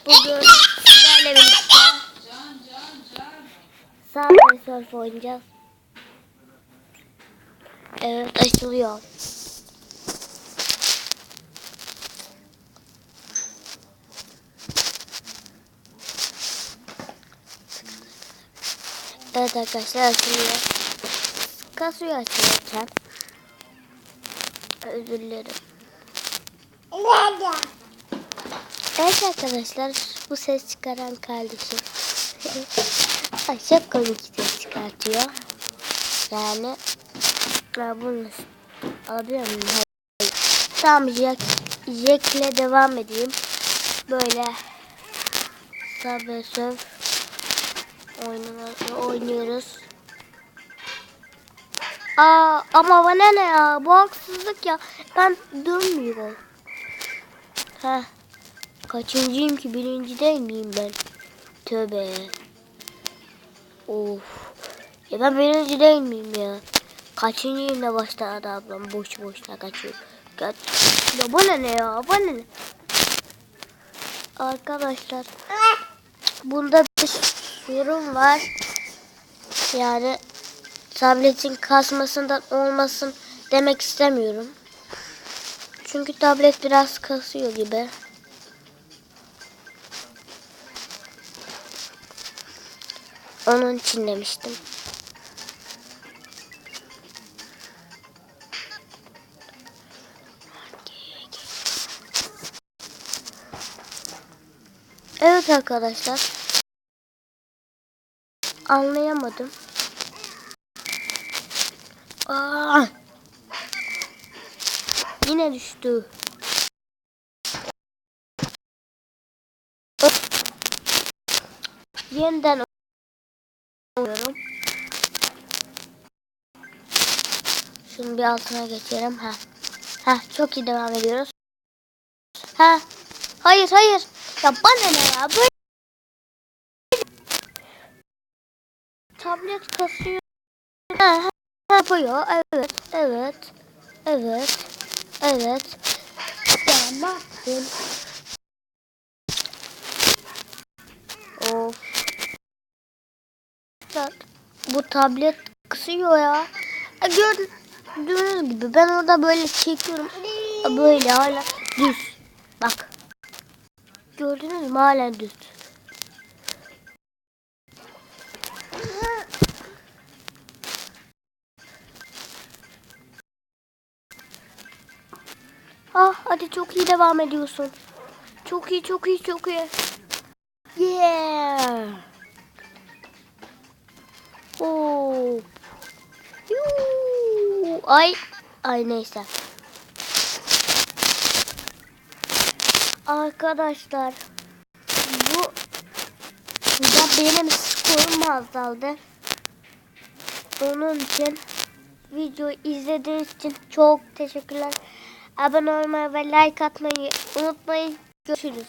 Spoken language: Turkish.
Bugün sizlerle birlikte subway surf oynayacağız. Evet, açılıyor. Evet arkadaşlar, açılıyor. Kasıyor açılırken. Özür dilerim. Evet arkadaşlar, bu ses çıkaran kardeşim. Ay, çok komik ses çıkartıyor. Yani bunu alabiliyor muyum? Hayır. Tamam, Jack ile devam edeyim. Böyle subway surf oynuyoruz. Ama bana ne ya? Bu haksızlık ya. Ben dönmüyorum. Kaçıncıyım ki? Birinci değil miyim ben? Tövbe. Of. Ya ben birinci değil miyim ya? Kaçıncıyım da başladı ablam. Boş boşuna kaçıyor. Ya bana ne ya? Bana ne? Arkadaşlar. Bunda bir sorun var. Yani tabletin kasmasından olmasın demek istemiyorum. Çünkü tablet biraz kasıyor gibi. Onun için demiştim. Evet arkadaşlar. Anlayamadım. Yine düştü. Yeniden oynuyorum. Şunu bir altına geçelim. Çok iyi devam ediyoruz. Hayır. Ya bana ne ya? Böyle tablet kasıyor. Yapıyor. Evet. Ya ne yaptın? Of. Bu tablet kısıyor ya. Gördüğünüz gibi ben orada böyle çekiyorum. Böyle hala düz. Bak. Gördünüz mü? Hala düz. Hadi çok iyi devam ediyorsun. Çok iyi. Yeah. Hop. Ay neyse. Arkadaşlar, bu da benim skorum azaldı. Onun için videoyu izlediğiniz için çok teşekkürler. Abone olmayı ve like atmayı unutmayın. Görüşürüz.